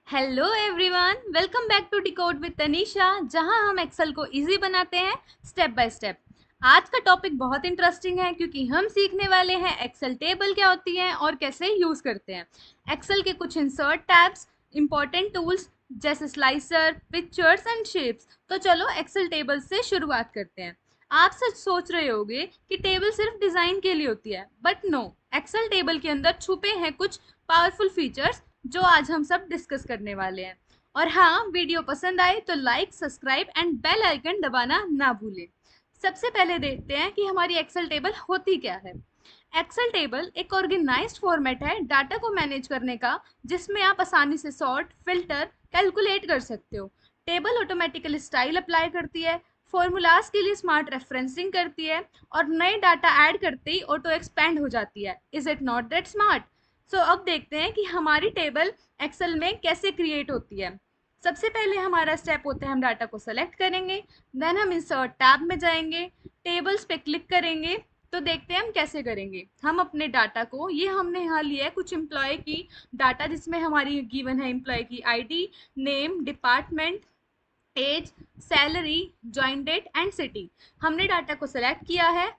Hello everyone, welcome back to decode with Tanisha, जहां हम Excel को इजी बनाते हैं स्टेप बाय स्टेप। आज का टॉपिक बहुत इंटरेस्टिंग है क्योंकि हम सीखने वाले हैं एक्सेल टेबल क्या होती है और कैसे यूज करते हैं। एक्सेल के कुछ इंसर्ट टैब्स, इंपॉर्टेंट टूल्स जैसे स्लाइसर, पिक्चर्स एंड शेप्स। तो चलो एक्सेल टेबल से शुरुआत करते हैं। आप सच सोच रहे होंगे कि टेबल सिर्फ डिजाइन के लिए होती है, बट नो, एक्सेल टेबल के अंदर छुपे हैं कुछ पावरफुल फीचर्स जो आज हम सब डिस्कस करने वाले हैं। और हाँ, वीडियो पसंद आए तो like, subscribe and bell icon दबाना ना भूलें। सबसे पहले देखते हैं कि हमारी एक्सेल टेबल होती क्या है। एक्सेल टेबल एक ऑर्गेनाइज्ड फॉर्मेट है डाटा को मैनेज करने का, जिसमें आप आसानी से सॉर्ट, फिल्टर, कैलकुलेट कर सकते हो। टेबल ऑटोमेटिकली स्टाइल अप्लाई करती है, फॉर्मूलाज के लिए स्मार्ट रेफरेंसिंग करती है और नए डाटा ऐड करते ही ऑटो एक्सपैंड हो जाती है। Is it not that smart? So अब देखते हैं कि हमारी टेबल एक्सेल में कैसे क्रिएट होती है। सबसे पहले हमारा स्टेप होता है, हम डाटा को सेलेक्ट करेंगे, देन हम इंसर्ट टैब में जाएंगे, टेबल्स पे क्लिक करेंगे। तो देखते हैं हम कैसे करेंगे। हम अपने डाटा को, ये हमने यहाँ लिया है कुछ एम्प्लॉय की डाटा, जिसमें हमारी गिवन है एम्प्लॉय की ID, name, department, age, salary, join date and city. हमने डाटा को सेलेक्ट किया है।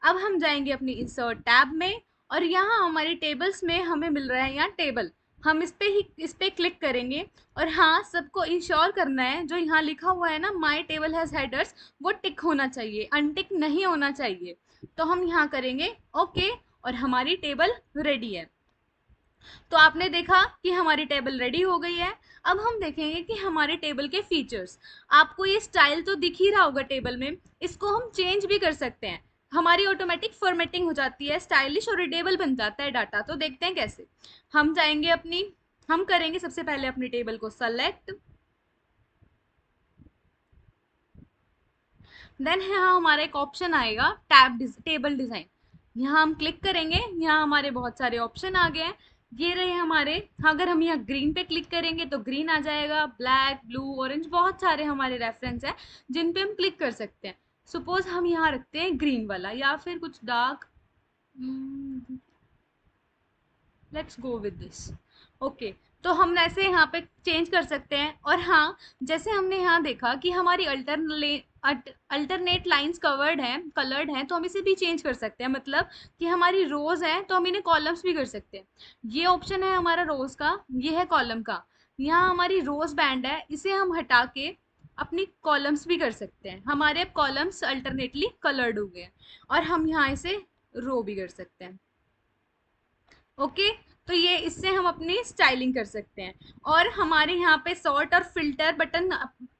अब हम जाएंगे अपनी इंसर्ट टैब में और यहाँ हमारी टेबल्स में हमें मिल रहा है यहाँ टेबल। हम इस पे क्लिक करेंगे और हाँ, सबको इंश्योर करना है, जो यहाँ लिखा हुआ है ना माई टेबल हैज हेडर्स, वो टिक होना चाहिए, अनटिक नहीं होना चाहिए। तो हम यहाँ करेंगे ओके और हमारी टेबल रेडी है। तो आपने देखा कि हमारी टेबल रेडी हो गई है। अब हम देखेंगे कि हमारे टेबल के फीचर्स। आपको ये स्टाइल तो दिख ही रहा होगा टेबल में, इसको हम चेंज भी कर सकते हैं। हमारी ऑटोमेटिक फॉर्मेटिंग हो जाती है, स्टाइलिश और रीडेबल बन जाता है डाटा। तो देखते हैं कैसे। हम जाएंगे हम करेंगे सबसे पहले अपनी टेबल को सेलेक्ट, देन यहाँ हमारा एक ऑप्शन आएगा टेबल डिजाइन। यहाँ हम क्लिक करेंगे, यहाँ हमारे बहुत सारे ऑप्शन आ गए हैं। ये रहे हमारे। अगर हम यहाँ ग्रीन पे क्लिक करेंगे तो ग्रीन आ जाएगा, ब्लैक, ब्लू, ऑरेंज, बहुत सारे हमारे रेफरेंस हैं जिन पे हम क्लिक कर सकते हैं। सपोज हम यहाँ रखते हैं ग्रीन वाला या फिर कुछ dark, let's go with this. Okay, तो हम ऐसे यहाँ पे चेंज कर सकते हैं। और हाँ, जैसे हमने यहाँ देखा कि हमारी अल्टरनेट लाइंस कलर्ड हैं, तो हम इसे भी चेंज कर सकते हैं। मतलब कि हमारी रोज हैं तो हम इन्हें कॉलम्स भी कर सकते हैं। ये ऑप्शन है हमारा रोज का, ये है कॉलम का। यहाँ हमारी रोज बैंड है, इसे हम हटा के अपनी कॉलम्स भी कर सकते हैं। हमारे अब कॉलम्स अल्टरनेटली कलर्ड हो गए हैं। और हम यहाँ इसे रो भी कर सकते हैं। ओके, तो ये इससे हम अपनी स्टाइलिंग कर सकते हैं। और हमारे यहाँ पे सॉर्ट और फिल्टर बटन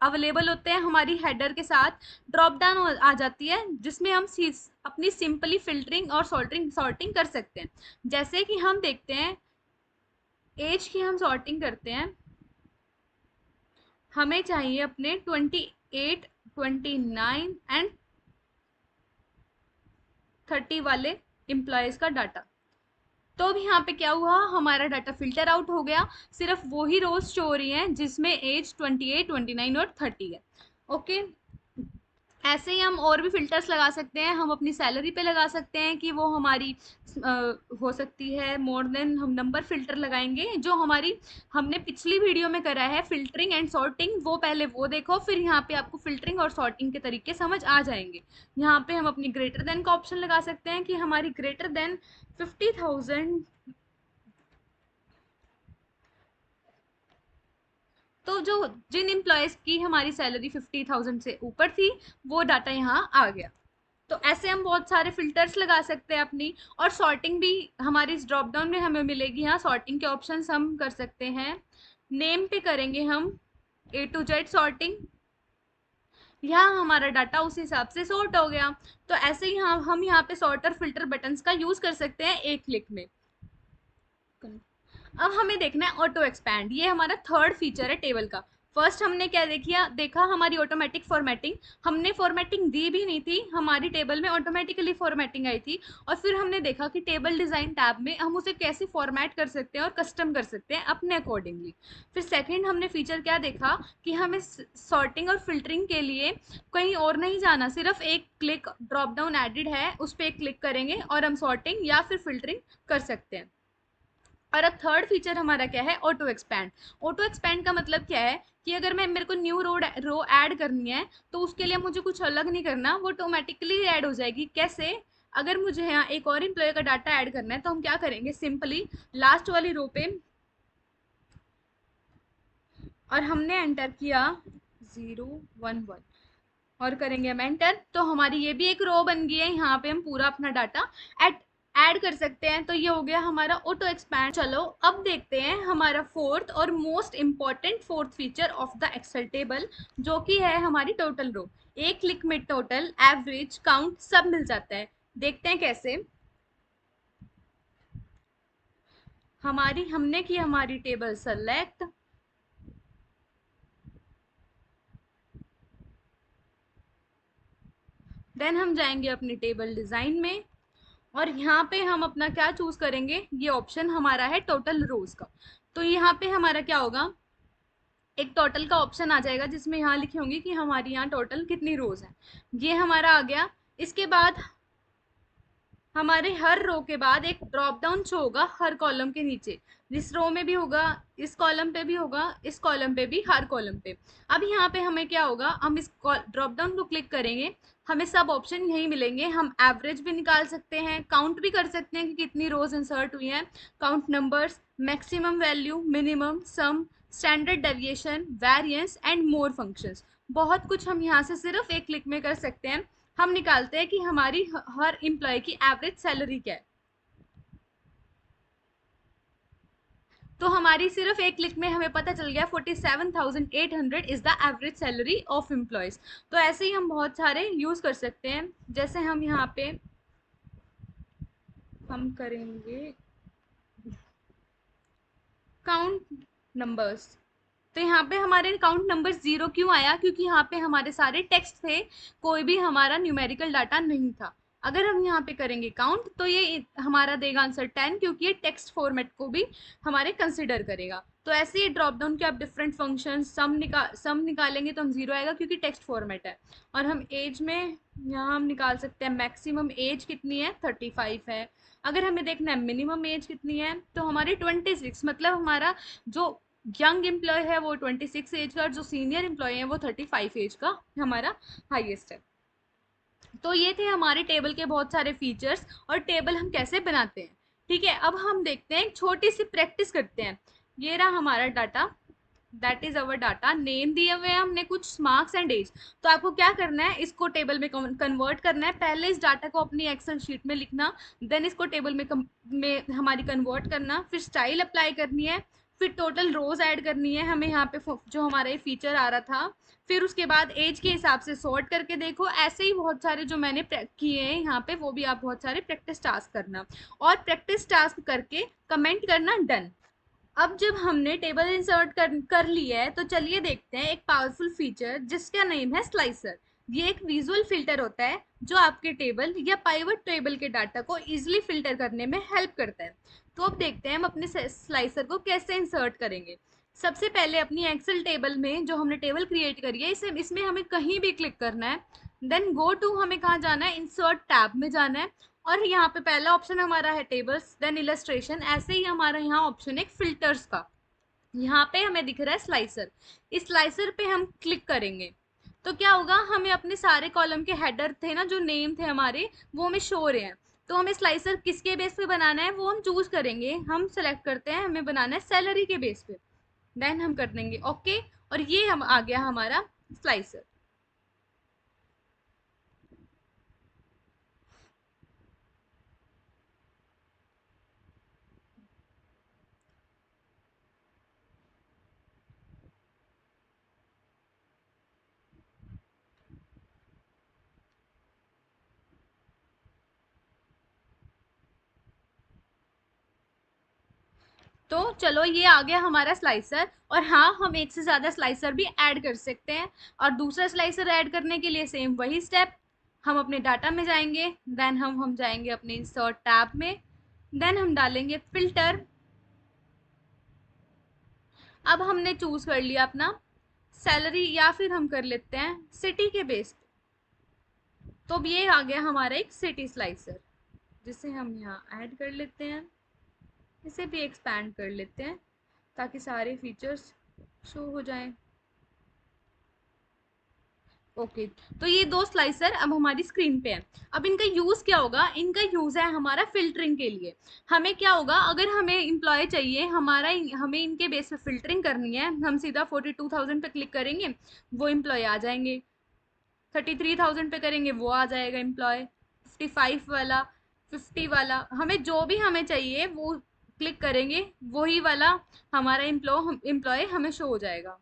अवेलेबल होते हैं हमारी हेडर के साथ। ड्रॉप डाउन आ जाती है जिसमें हम अपनी सिंपली फिल्टरिंग और सॉर्टिंग कर सकते हैं। जैसे कि हम देखते हैं, एज की हम सॉर्टिंग करते हैं। हमें चाहिए अपने 28, 29 एंड 30 वाले एम्प्लॉयज का डाटा। तो अब यहाँ पे क्या हुआ, हमारा डाटा फिल्टर आउट हो गया। सिर्फ वो ही रोज शो हो रही हैं जिसमें एज 28, 29 और 30 है। ओके, ऐसे ही हम और भी फिल्टर्स लगा सकते हैं। हम अपनी सैलरी पे लगा सकते हैं कि वो हमारी हो सकती है मोर देन। हम नंबर फिल्टर लगाएंगे, जो हमारी हमने पिछली वीडियो में करा है फिल्टरिंग एंड सॉर्टिंग, वो पहले वो देखो, फिर यहाँ पे आपको फिल्टरिंग और सॉर्टिंग के तरीके समझ आ जाएंगे। यहाँ पे हम अपनी ग्रेटर देन का ऑप्शन लगा सकते हैं कि हमारी ग्रेटर देन 50,000। तो जो जिन एम्प्लॉयज की हमारी सैलरी 50,000 से ऊपर थी, वो डाटा यहाँ आ गया। तो ऐसे हम बहुत सारे फिल्टर्स लगा सकते हैं अपनी। और सॉर्टिंग भी हमारी इस ड्रॉप डाउन में हमें मिलेगी। यहाँ सॉर्टिंग के ऑप्शंस हम कर सकते हैं। नेम पे करेंगे हम ए टू जेड सॉर्टिंग, यहाँ हमारा डाटा उस हिसाब से सॉर्ट हो गया। तो ऐसे ही हम यहाँ पे सॉर्ट और फिल्टर बटन्स का यूज कर सकते हैं एक क्लिक में। अब हमें देखना है ऑटो एक्सपैंड। ये हमारा थर्ड फीचर है टेबल का। फर्स्ट हमने क्या देखा हमारी ऑटोमेटिक फॉर्मेटिंग। हमने फॉर्मेटिंग दी भी नहीं थी, हमारी टेबल में ऑटोमेटिकली फॉर्मेटिंग आई थी। और फिर हमने देखा कि टेबल डिजाइन टैब में हम उसे कैसे फॉर्मेट कर सकते हैं और कस्टम कर सकते हैं अपने अकॉर्डिंगली। फिर सेकंड हमने फीचर क्या देखा कि हमें सॉर्टिंग और फिल्टरिंग के लिए कहीं और नहीं जाना, सिर्फ एक क्लिक ड्रॉप डाउन एडिड है, उस पर एक क्लिक करेंगे और हम सॉर्टिंग या फिर फिल्टरिंग कर सकते हैं। और अब थर्ड फीचर हमारा क्या है, ऑटो एक्सपैंड। ऑटो एक्सपैंड का मतलब क्या है कि अगर मैं मेरे को न्यू रो ऐड करनी है तो उसके लिए मुझे कुछ अलग नहीं करना, वो ऑटोमेटिकली ऐड हो जाएगी। कैसे? अगर मुझे यहाँ एक और एम्प्लॉय का डाटा ऐड करना है तो हम क्या करेंगे, सिंपली लास्ट वाली रो पे और हमने एंटर किया 011 और करेंगे हम एंटर, तो हमारी ये भी एक रो बन गई है। यहाँ पे हम पूरा अपना डाटा ऐड ऐड कर सकते हैं। तो ये हो गया हमारा ऑटो एक्सपैंड। चलो अब देखते हैं हमारा फोर्थ और most important fourth feature of the Excel table, जो कि है हमारी टोटल रो। एक क्लिक में टोटल, एवरेज, काउंट सब मिल जाता है। देखते हैं कैसे। हमने की हमारी टेबल सेलेक्ट, देन हम जाएंगे अपनी टेबल डिजाइन में और यहाँ पे हम अपना क्या चूज करेंगे, ये ऑप्शन हमारा है टोटल रोज का। तो यहाँ पे हमारा क्या होगा, एक टोटल का ऑप्शन आ जाएगा जिसमें यहाँ लिखे होंगे कि हमारी यहाँ टोटल कितनी रोज है। ये हमारा आ गया। इसके बाद हमारे हर रो के बाद एक ड्रॉप डाउन शो होगा हर कॉलम के नीचे। इस रो में भी होगा, इस कॉलम पे भी होगा, इस कॉलम पे भी, हर कॉलम पे। अब यहाँ पे हमें क्या होगा, हम इस ड्रॉप डाउन को क्लिक करेंगे, हमें सब ऑप्शन यही मिलेंगे। हम एवरेज भी निकाल सकते हैं, काउंट भी कर सकते हैं कि कितनी रोज इंसर्ट हुई हैं, count numbers, maximum value, minimum, sum, standard deviation, variance and more functions. बहुत कुछ हम यहाँ से सिर्फ एक क्लिक में कर सकते हैं। हम निकालते हैं कि हमारी हर एम्प्लॉय की एवरेज सैलरी क्या है। तो हमारी सिर्फ एक क्लिक में हमें पता चल गया 47,800 is the average salary of employees. तो ऐसे ही हम बहुत सारे यूज कर सकते हैं। जैसे हम यहाँ पे हम करेंगे काउंट नंबर्स। तो यहाँ पे हमारे काउंट नंबर 0 क्यों आया, क्योंकि यहाँ पे हमारे सारे टेक्स्ट थे, कोई भी हमारा न्यूमेरिकल डाटा नहीं था। अगर हम यहाँ पे करेंगे काउंट तो ये हमारा देगा आंसर 10, क्योंकि ये टेक्स्ट फॉर्मेट को भी हमारे कंसिडर करेगा। तो ऐसे ही ड्रॉप डाउन के आप डिफरेंट फंक्शन, सम निकालेंगे तो हम 0 आएगा क्योंकि टेक्स्ट फॉर्मेट है। और हम एज में यहाँ हम निकाल सकते हैं मैक्सिमम एज कितनी है, 35 है। अगर हमें देखना है मिनिमम एज कितनी है तो हमारी 26, मतलब हमारा जो यंग एम्प्लॉय है वो 26 एज का और जो सीनियर एम्प्लॉय है वो 35 एज का हमारा हाईएस्ट है। तो ये थे हमारे टेबल के बहुत सारे फीचर्स और टेबल हम कैसे बनाते हैं। ठीक है, अब हम देखते हैं, एक छोटी सी प्रैक्टिस करते हैं। ये रहा हमारा data, that is our data. Name दिए हुए हैं हमने कुछ, मार्क्स एंड एज। तो आपको क्या करना है, इसको टेबल में कन्वर्ट करना है। पहले इस डाटा को अपनी एक्सेल शीट में लिखना, देन इसको टेबल में हमारी कन्वर्ट करना, फिर स्टाइल अप्लाई करनी है, फिर टोटल रोज ऐड करनी है हमें यहाँ पे जो हमारा ये फीचर आ रहा था। फिर उसके बाद एज के हिसाब से सॉर्ट करके देखो। ऐसे ही बहुत सारे जो मैंने किए हैं यहाँ पे, वो भी आप बहुत सारे प्रैक्टिस टास्क करना और प्रैक्टिस टास्क करके कमेंट करना डन। अब जब हमने टेबल इंसर्ट कर लिया है तो चलिए देखते हैं एक पावरफुल फीचर जिसका नेम है स्लाइसर। ये एक विजुअल फिल्टर होता है जो आपके टेबल या पाइवट टेबल के डाटा को इजीली फिल्टर करने में हेल्प करता है। तो अब देखते हैं हम अपने स्लाइसर को कैसे इंसर्ट करेंगे। सबसे पहले अपनी एक्सेल टेबल में जो हमने टेबल क्रिएट करी है, इसे इसमें हमें कहीं भी क्लिक करना है। देन गो टू, हमें कहाँ जाना है, इंसर्ट टैब में जाना है। और यहाँ पे पहला ऑप्शन हमारा है टेबल्स, देन इलस्ट्रेशन। ऐसे ही हमारा यहाँ ऑप्शन है फिल्टर्स का। यहाँ पे हमें दिख रहा है स्लाइसर। इस स्लाइसर पे हम क्लिक करेंगे तो क्या होगा, हमें अपने सारे कॉलम के हेडर थे ना, जो नेम थे हमारे, वो हमें शो हो रहे हैं। तो हमें स्लाइसर किसके बेस पे बनाना है वो हम चूज करेंगे। हम सेलेक्ट करते हैं, हमें बनाना है सैलरी के बेस पे। देन हम कर देंगे ओके और ये हम आ गया हमारा स्लाइसर। तो चलो ये आ गया हमारा स्लाइसर। और हाँ, हम एक से ज्यादा स्लाइसर भी ऐड कर सकते हैं। और दूसरा स्लाइसर ऐड करने के लिए सेम वही स्टेप, हम अपने डाटा में जाएंगे, देन हम जाएंगे अपने इंसर्ट टैब में, देन हम डालेंगे फिल्टर। अब हमने चूज कर लिया अपना सैलरी, या फिर हम कर लेते हैं सिटी के बेस पे। तो अब ये आ गया हमारा एक सिटी स्लाइसर, जिसे हम यहाँ ऐड कर लेते हैं। इसे भी एक्सपैंड कर लेते हैं ताकि सारे फीचर्स शो हो जाएं। ओके, तो ये दो स्लाइसर अब हमारी स्क्रीन पे है। अब इनका यूज क्या होगा? इनका यूज है हमारा फिल्टरिंग के लिए। हमें क्या होगा, अगर हमें एम्प्लॉय चाहिए, हमें इनके बेस पे फिल्टरिंग करनी है, हम सीधा 42,000 पे क्लिक करेंगे, वो एम्प्लॉय आ जाएंगे। 33,000 पे करेंगे, वो आ जाएगा एम्प्लॉय। 55 वाला, 50 वाला, हमें जो भी हमें चाहिए वो क्लिक करेंगे, वही वाला हमारा एम्प्लॉय हमें शो हो जाएगा।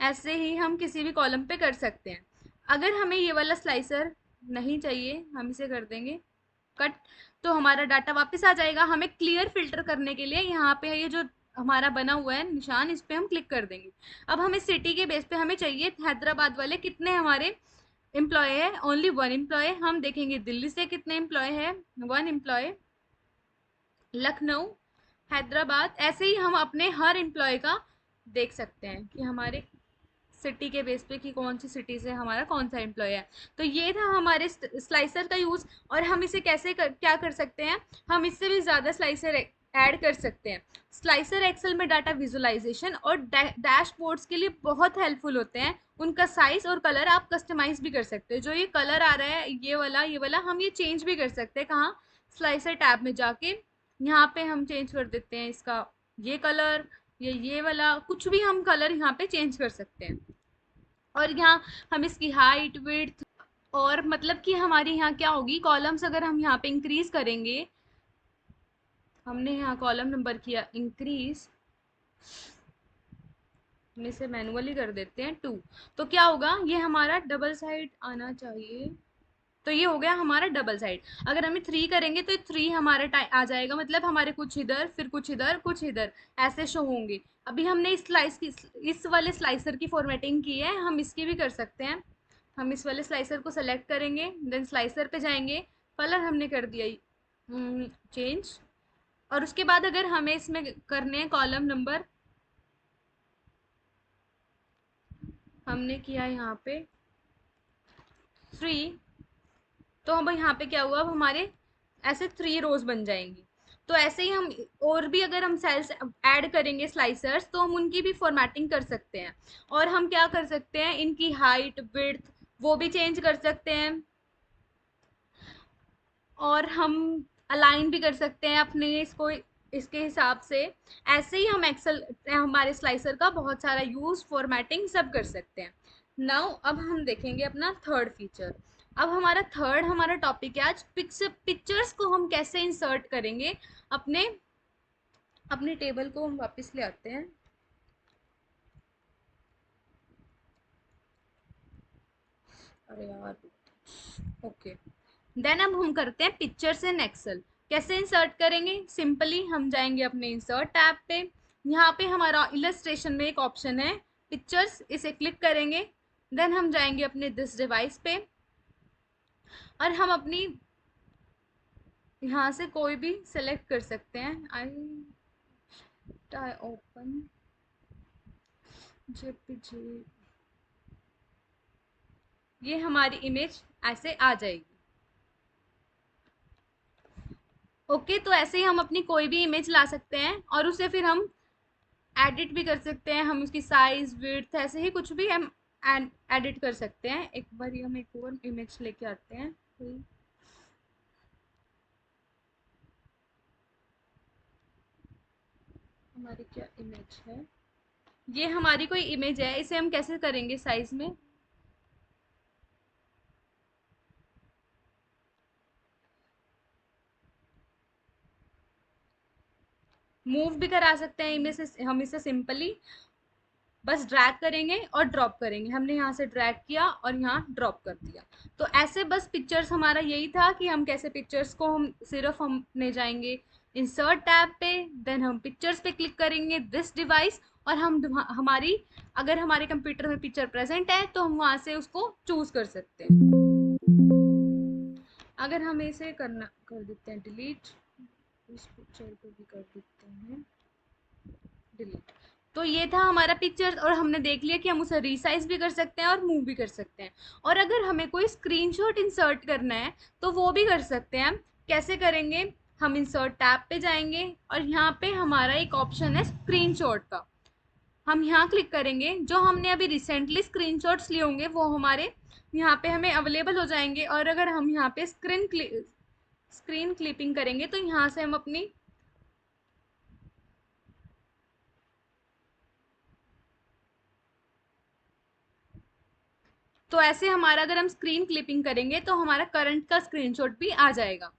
ऐसे ही हम किसी भी कॉलम पे कर सकते हैं। अगर हमें ये वाला स्लाइसर नहीं चाहिए, हम इसे कर देंगे कट, तो हमारा डाटा वापस आ जाएगा। हमें क्लियर फिल्टर करने के लिए यहाँ पे ये जो हमारा बना हुआ है निशान, इस पे हम क्लिक कर देंगे। अब हमें सिटी के बेस पे हमें चाहिए हैदराबाद वाले कितने हमारे एम्प्लॉय है, ओनली वन एम्प्लॉय। हम देखेंगे दिल्ली से कितने एम्प्लॉय है, वन एम्प्लॉय। लखनऊ, हैदराबाद, ऐसे ही हम अपने हर एम्प्लॉय का देख सकते हैं कि हमारे सिटी के बेस पे कि कौन सी सिटी से हमारा कौन सा एम्प्लॉय है। तो ये था हमारे स्लाइसर का यूज। और हम इसे क्या कर सकते हैं, हम इससे भी ज़्यादा स्लाइसर ऐड कर सकते हैं। स्लाइसर एक्सेल में डाटा विजुअलाइजेशन और डैशबोर्ड्स के लिए बहुत हेल्पफुल होते हैं। उनका साइज और कलर आप कस्टमाइज भी कर सकते हैं। जो ये कलर आ रहा है, ये वाला हम ये चेंज भी कर सकते हैं। कहाँ? स्लाइसर टैब में जाके यहाँ पे हम चेंज कर देते हैं इसका ये कलर, ये वाला, कुछ भी हम कलर यहाँ पे चेंज कर सकते हैं। और यहाँ हम इसकी हाइट, विड्थ, और मतलब कि हमारी यहाँ क्या होगी, कॉलम्स अगर हम यहाँ पे इंक्रीज करेंगे, हमने यहाँ कॉलम नंबर किया इंक्रीज, हम इसे मैनुअली कर देते हैं 2, तो क्या होगा, ये हमारा डबल साइड आना चाहिए। तो ये हो गया हमारा डबल साइड। अगर हमें 3 करेंगे तो 3 हमारे आ जाएगा, मतलब हमारे कुछ इधर, फिर कुछ इधर, कुछ इधर, ऐसे शो होंगे। अभी हमने इस वाले स्लाइसर की फॉर्मेटिंग की है, हम इसकी भी कर सकते हैं। हम इस वाले स्लाइसर को सेलेक्ट करेंगे, देन स्लाइसर पे जाएंगे, कलर हमने कर दिया चेंज। और उसके बाद अगर हमें इसमें करने हैं कॉलम नंबर, हमने किया यहाँ पे 3, तो हम यहाँ पे क्या हुआ, अब हमारे ऐसे 3 रोज बन जाएंगी। तो ऐसे ही हम और भी अगर हम सेल्स ऐड करेंगे स्लाइसर्स, तो हम उनकी भी फॉर्मेटिंग कर सकते हैं। और हम क्या कर सकते हैं, इनकी हाइट, विड्थ, वो भी चेंज कर सकते हैं। और हम अलाइन भी कर सकते हैं अपने इसको इसके हिसाब से। ऐसे ही हम एक्सेल हमारे स्लाइसर का बहुत सारा यूज, फॉर्मेटिंग सब कर सकते हैं। नाउ अब हम देखेंगे अपना थर्ड फीचर। अब हमारा टॉपिक है आज पिक्चर्स को हम कैसे इंसर्ट करेंगे अपने अपने टेबल को हम वापस ले आते हैं। अरे यार, ओके। देन अब हम करते हैं पिक्चर्स इन एक्सेल। कैसे इंसर्ट करेंगे? सिंपली हम जाएंगे अपने इंसर्ट टैब पे, यहाँ पे हमारा इलस्ट्रेशन में एक ऑप्शन है पिक्चर्स, इसे क्लिक करेंगे। देन हम जाएंगे अपने दिस डिवाइस पे, और हम अपनी यहाँ से कोई भी सेलेक्ट कर सकते हैं। आई ओपन जेपीजी, ये हमारी इमेज ऐसे आ जाएगी। ओके, तो ऐसे ही हम अपनी कोई भी इमेज ला सकते हैं और उसे फिर हम एडिट भी कर सकते हैं। हम उसकी साइज, विड्थ, ऐसे ही कुछ भी हम एडिट कर सकते हैं। एक बार हम एक और इमेज लेके आते हैं। हमारी क्या इमेज है, ये हमारी कोई इमेज है, इसे हम कैसे करेंगे साइज में, मूव भी करा सकते हैं इमेज से। हम इसे सिंपली बस ड्रैग करेंगे और ड्रॉप करेंगे। हमने यहाँ से ड्रैग किया और यहाँ ड्रॉप कर दिया। तो ऐसे बस पिक्चर्स, हमारा यही था कि हम कैसे पिक्चर्स को, हम सिर्फ हमने जाएंगे इंसर्ट टैब पे, देन हम पिक्चर्स पे क्लिक करेंगे दिस डिवाइस, और हम हमारी अगर हमारे कंप्यूटर में पिक्चर प्रेजेंट है तो हम वहाँ से उसको चूज कर सकते हैं। अगर हम इसे कर देते हैं डिलीट, इस पिक्चर को भी कर देते हैं डिलीट। तो ये था हमारा पिक्चर, और हमने देख लिया कि हम उसे रीसाइज भी कर सकते हैं और मूव भी कर सकते हैं। और अगर हमें कोई स्क्रीनशॉट इंसर्ट करना है तो वो भी कर सकते हैं। कैसे करेंगे, हम इंसर्ट टैब पे जाएंगे और यहाँ पे हमारा एक ऑप्शन है स्क्रीनशॉट का। हम यहाँ क्लिक करेंगे, जो हमने अभी रिसेंटली स्क्रीनशॉट्स लिए होंगे वो हमारे यहाँ पे हमें अवेलेबल हो जाएंगे। और अगर हम यहाँ पे स्क्रीन क्लिपिंग करेंगे तो यहाँ से हम अपनी तो ऐसे हमारा अगर हम स्क्रीन क्लिपिंग करेंगे तो हमारा करंट का स्क्रीनशॉट भी आ जाएगा।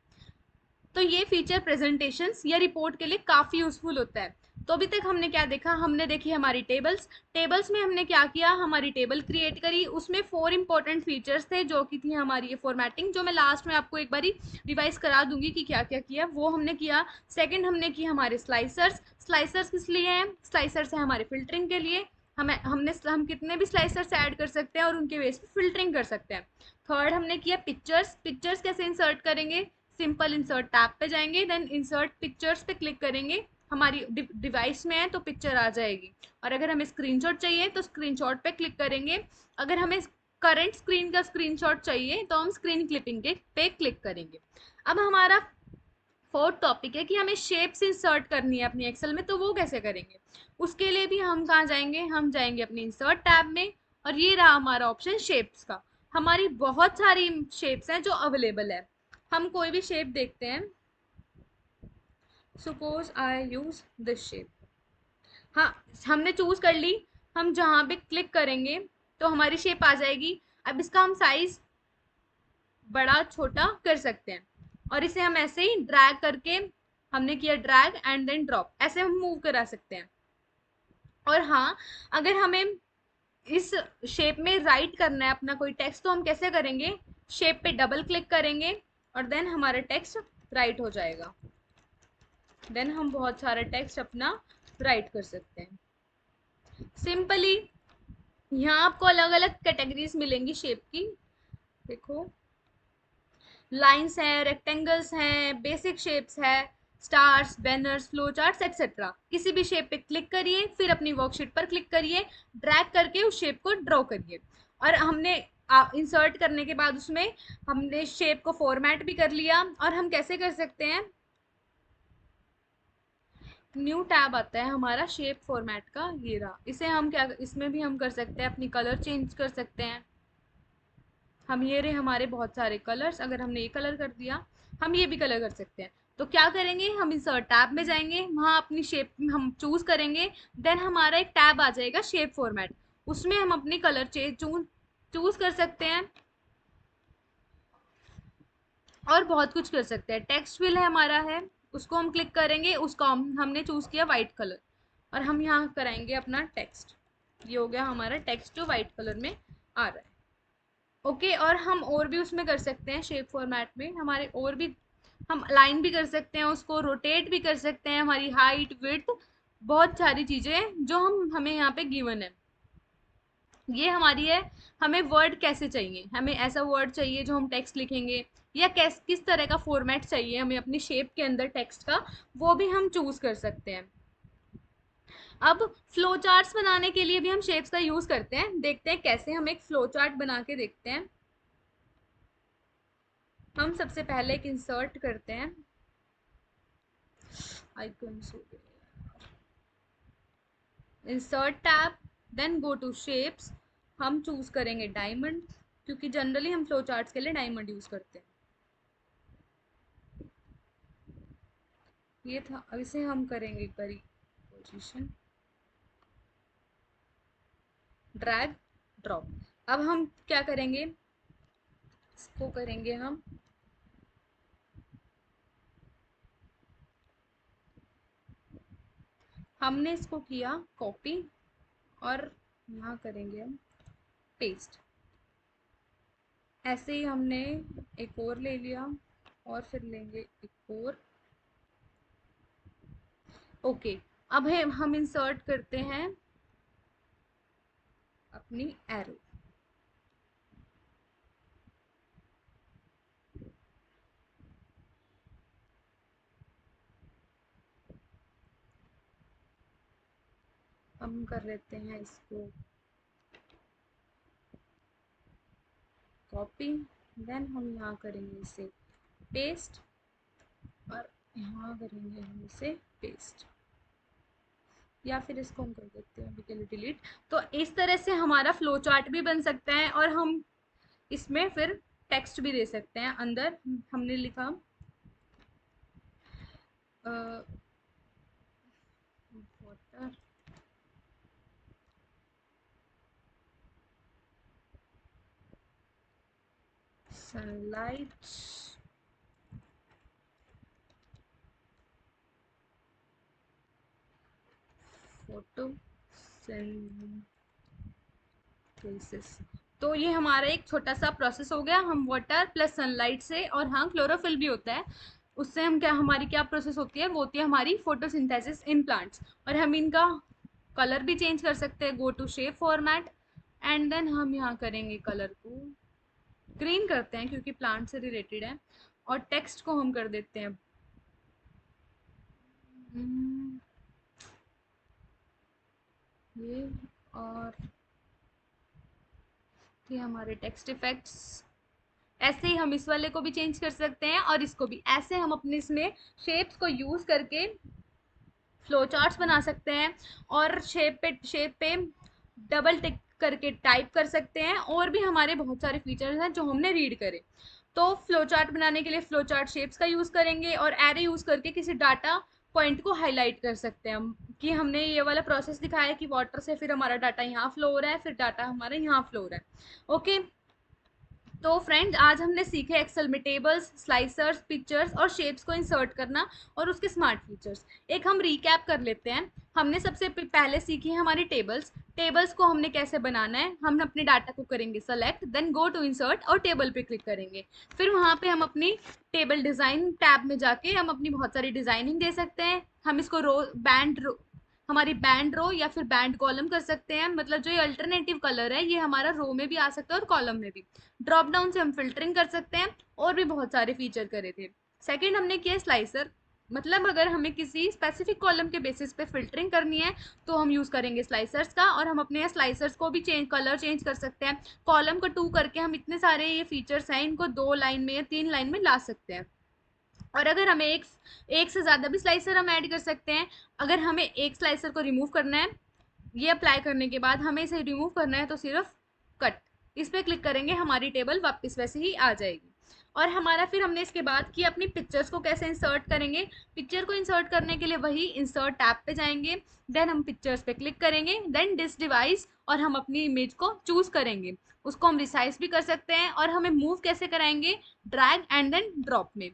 तो ये फीचर प्रेजेंटेशंस या रिपोर्ट के लिए काफ़ी यूजफुल होता है। तो अभी तक हमने क्या देखा, हमने देखी हमारी टेबल्स। टेबल्स में हमने क्या किया, हमारी टेबल क्रिएट करी, उसमें 4 इंपॉर्टेंट फीचर्स थे जो कि थी हमारी ये फॉर्मेटिंग, जो मैं लास्ट में आपको एक बारी रिवाइज करा दूंगी कि क्या क्या किया, वो हमने किया। सेकंड हमने की हमारे स्लाइसर्स। स्लाइसर्स किस लिए हैं, स्लाइसर्स है हमारे फिल्टरिंग के लिए। हम कितने भी स्लाइसर्स ऐड कर सकते हैं और उनके बेस पे फिल्टरिंग कर सकते हैं। थर्ड हमने किया पिक्चर्स। पिक्चर्स कैसे इंसर्ट करेंगे, सिंपल इंसर्ट टैब पे जाएंगे, देन इंसर्ट पिक्चर्स पे क्लिक करेंगे, हमारी डिवाइस में है तो पिक्चर आ जाएगी। और अगर हमें स्क्रीनशॉट चाहिए तो स्क्रीनशॉट पे क्लिक करेंगे। अगर हमें करंट स्क्रीन का स्क्रीनशॉट चाहिए तो हम स्क्रीन क्लिपिंग के पे क्लिक करेंगे। अब हमारा फोर्थ टॉपिक है कि हमें शेप्स इंसर्ट करनी है अपनी एक्सेल में, तो वो कैसे करेंगे। उसके लिए भी हम कहाँ जाएंगे, हम जाएंगे अपनी इंसर्ट टैब में और ये रहा हमारा ऑप्शन शेप्स का। हमारी बहुत सारी शेप्स हैं जो अवेलेबल है। हम कोई भी शेप देखते हैं, suppose I use this shape. हाँ, हमने चूज कर ली। हम जहाँ पे क्लिक करेंगे तो हमारी शेप आ जाएगी। अब इसका हम साइज बड़ा छोटा कर सकते हैं और इसे हम ऐसे ही ड्रैग करके, हमने किया ड्रैग एंड देन ड्रॉप, ऐसे हम मूव करा सकते हैं। और हाँ, अगर हमें इस शेप में राइट करना है अपना कोई टेक्स्ट तो हम कैसे करेंगे, शेप पे डबल क्लिक करेंगे और देन हमारा टेक्स्ट राइट हो जाएगा। देन हम बहुत सारा टेक्स्ट अपना राइट कर सकते हैं सिंपली। यहाँ आपको अलग अलग कैटेगरीज मिलेंगी शेप की। देखो, लाइंस हैं, रेक्टेंगल्स हैं, बेसिक शेप्स है, stars, banners, flow charts etcetera. किसी भी शेप पे क्लिक करिए, फिर अपनी वर्कशीट पर क्लिक करिए, ड्रैग करके उस शेप को ड्रॉ करिए। और हमने इंसर्ट करने के बाद उसमें हमने शेप को फॉर्मेट भी कर लिया। और हम कैसे कर सकते हैं, न्यू टैब आता है हमारा शेप फॉर्मेट का, ये रहा। इसे हम क्या, इसमें भी हम कर सकते हैं, अपनी कलर चेंज कर सकते हैं। हम ये रहे हमारे बहुत सारे कलर्स, अगर हमने ये कलर कर दिया हम ये भी कलर कर सकते हैं। तो क्या करेंगे, हम इंसर्ट टैब में जाएंगे, वहाँ अपनी शेप हम चूज करेंगे, देन हमारा एक टैब आ जाएगा शेप फॉर्मेट, उसमें हम अपनी कलर चूज कर सकते हैं और बहुत कुछ कर सकते हैं। टेक्स्ट फिल है हमारा है, उसको हम क्लिक करेंगे, उसको हमने चूज किया वाइट कलर और हम यहाँ कराएंगे अपना टेक्स्ट। ये हो गया हमारा टेक्स्ट जो वाइट कलर में आ रहा है। ओके, और हम और भी उसमें कर सकते हैं शेप फॉर्मेट में हमारे, और भी हम अलाइन भी कर सकते हैं, उसको रोटेट भी कर सकते हैं, हमारी हाइट विड्थ, बहुत सारी चीजें हैं जो हमें यहाँ पे गिवन है। ये हमारी है, हमें वर्ड कैसे चाहिए, हमें ऐसा वर्ड चाहिए जो हम टेक्स्ट लिखेंगे, या किस तरह का फॉर्मेट चाहिए हमें अपनी शेप के अंदर टेक्स्ट का, वो भी हम चूज कर सकते हैं। अब फ्लो चार्ट्स बनाने के लिए भी हम शेप्स का यूज करते हैं, देखते हैं कैसे। हम एक फ्लो चार्ट बना के देखते हैं। हम सबसे पहले एक इंसर्ट करते हैं, आइकन्स हो गए, insert tab, then go to shapes. हम चूज करेंगे डायमंड, क्योंकि जनरली हम फ्लो चार्ट्स के लिए डायमंड यूज करते हैं। ये था, अब इसे हम करेंगे करी पोजीशन, ड्रैग ड्रॉप। अब हम क्या करेंगे, इसको करेंगे हम, हमने इसको किया कॉपी और यहाँ करेंगे हम पेस्ट। ऐसे ही हमने एक और ले लिया और फिर लेंगे एक और। ओके, अब हम इंसर्ट करते हैं अपनी एरो। हम कर लेते हैं इसको कॉपी, देन हम यहाँ करेंगे इसे पेस्ट और यहाँ करेंगे हम इसे पेस्ट, या फिर इसको हम कर देते हैं अभी के लिए डिलीट। तो इस तरह से हमारा फ्लो चार्ट भी बन सकता है और हम इसमें फिर टेक्स्ट भी दे सकते हैं। अंदर हमने लिखा वाटर सनलाइट फोटोसिंथेसिस। तो ये हमारा एक छोटा सा प्रोसेस हो गया। हम वाटर प्लस सनलाइट से, और हाँ क्लोरोफिल भी होता है, उससे हम क्या, हमारी क्या प्रोसेस होती है, वो होती है हमारी फोटोसिंथेसिस इन प्लांट्स। और हम इनका कलर भी चेंज कर सकते हैं, go to shape format, and then हम यहाँ करेंगे कलर को ग्रीन करते हैं क्योंकि प्लांट से रिलेटेड है, और टेक्स्ट को हम कर देते हैं ये, और ये हमारे टेक्स्ट इफेक्ट्स। ऐसे ही हम इस वाले को भी चेंज कर सकते हैं और इसको भी। ऐसे हम अपने इसमें शेप्स को यूज करके फ्लो चार्ट्स बना सकते हैं, और शेप पे डबल टिक करके टाइप कर सकते हैं, और भी हमारे बहुत सारे फीचर्स हैं जो हमने रीड करे। तो फ्लो चार्ट बनाने के लिए फ्लो चार्ट शेप्स का यूज करेंगे, और एरे यूज करके किसी डाटा पॉइंट को हाईलाइट कर सकते हैं हम, कि हमने ये वाला प्रोसेस दिखाया है कि वाटर से फिर हमारा डाटा यहाँ फ्लो हो रहा है, फिर डाटा हमारा यहाँ फ्लो हो रहा है। ओके, तो फ्रेंड्स आज हमने सीखे एक्सेल में टेबल्स, स्लाइसर्स, पिक्चर्स और शेप्स को इंसर्ट करना और उसके स्मार्ट फीचर्स। एक हम रीकैप कर लेते हैं। हमने सबसे पहले सीखी है हमारी टेबल्स। टेबल्स को हमने कैसे बनाना है, हम अपने डाटा को करेंगे select, then go to insert और टेबल पे क्लिक करेंगे। फिर वहाँ पे हम अपनी टेबल डिजाइन टैब में जाके हम अपनी बहुत सारी डिजाइनिंग दे सकते हैं। हम इसको रो हमारी बैंड रो या फिर बैंड कॉलम कर सकते हैं। मतलब जो ये अल्टरनेटिव कलर है ये हमारा रो में भी आ सकता है और कॉलम में भी। ड्रॉप डाउन से हम फिल्टरिंग कर सकते हैं, और भी बहुत सारे फीचर करे थे। सेकंड हमने किया स्लाइसर। मतलब अगर हमें किसी स्पेसिफिक कॉलम के बेसिस पे फिल्टरिंग करनी है तो हम यूज करेंगे स्लाइसर्स का, और हम अपने स्लाइसर्स को भी कलर चेंज कर सकते हैं। कॉलम को 2 करके हम इतने सारे ये फीचर्स हैं, इनको 2 लाइन में या 3 लाइन में ला सकते हैं। और अगर हमें एक से ज्यादा भी स्लाइसर हम ऐड कर सकते हैं। अगर हमें एक स्लाइसर को रिमूव करना है, ये अप्लाई करने के बाद हमें इसे रिमूव करना है, तो सिर्फ कट इस पे क्लिक करेंगे, हमारी टेबल वापस वैसे ही आ जाएगी। और हमारा फिर हमने इसके बाद कि अपनी पिक्चर्स को कैसे इंसर्ट करेंगे। पिक्चर को इंसर्ट करने के लिए वही इंसर्ट टैब पे जाएंगे, देन हम पिक्चर्स पे क्लिक करेंगे, देन दिस डिवाइस, और हम अपनी इमेज को चूज करेंगे। उसको हम रिसाइज भी कर सकते हैं, और हमें मूव कैसे कराएंगे, ड्रैग एंड देन ड्रॉप में।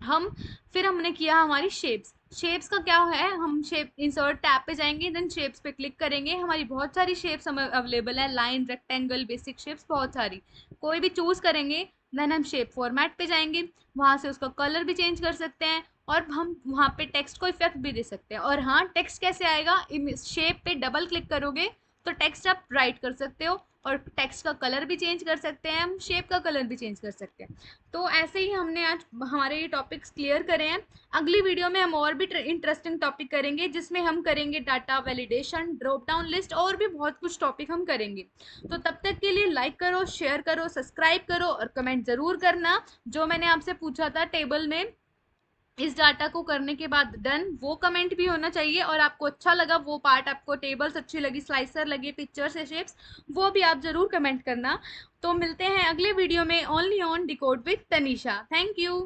हम फिर हमने किया हमारी शेप्स। शेप्स का क्या है, हम शेप इंसर्ट टैब पे जाएंगे, देन शेप्स पे क्लिक करेंगे। हमारी बहुत सारी शेप्स हमें अवेलेबल है, लाइन, रेक्टेंगल, बेसिक शेप्स, बहुत सारी। कोई भी चूज करेंगे, देन हम शेप फॉर्मेट पे जाएंगे, वहां से उसका कलर भी चेंज कर सकते हैं, और हम वहां पे टेक्स्ट को इफेक्ट भी दे सकते हैं। और हाँ, टेक्स्ट कैसे आएगा, शेप पे डबल क्लिक करोगे तो टेक्स्ट आप राइट कर सकते हो, और टेक्स्ट का कलर भी चेंज कर सकते हैं हम, शेप का कलर भी चेंज कर सकते हैं। तो ऐसे ही हमने आज हमारे ये टॉपिक्स क्लियर करे हैं। अगली वीडियो में हम और भी इंटरेस्टिंग टॉपिक करेंगे, जिसमें हम करेंगे data validation, drop down list, और भी बहुत कुछ टॉपिक हम करेंगे। तो तब तक के लिए लाइक करो, शेयर करो, सब्सक्राइब करो, और कमेंट जरूर करना जो मैंने आपसे पूछा था टेबल में इस डाटा को करने के बाद डन, वो कमेंट भी होना चाहिए। और आपको अच्छा लगा वो पार्ट, आपको टेबल्स अच्छी लगी, स्लाइसर लगे, पिक्चर्स या शेप्स, वो भी आप जरूर कमेंट करना। तो मिलते हैं अगले वीडियो में only on decode with Tanisha. Thank you.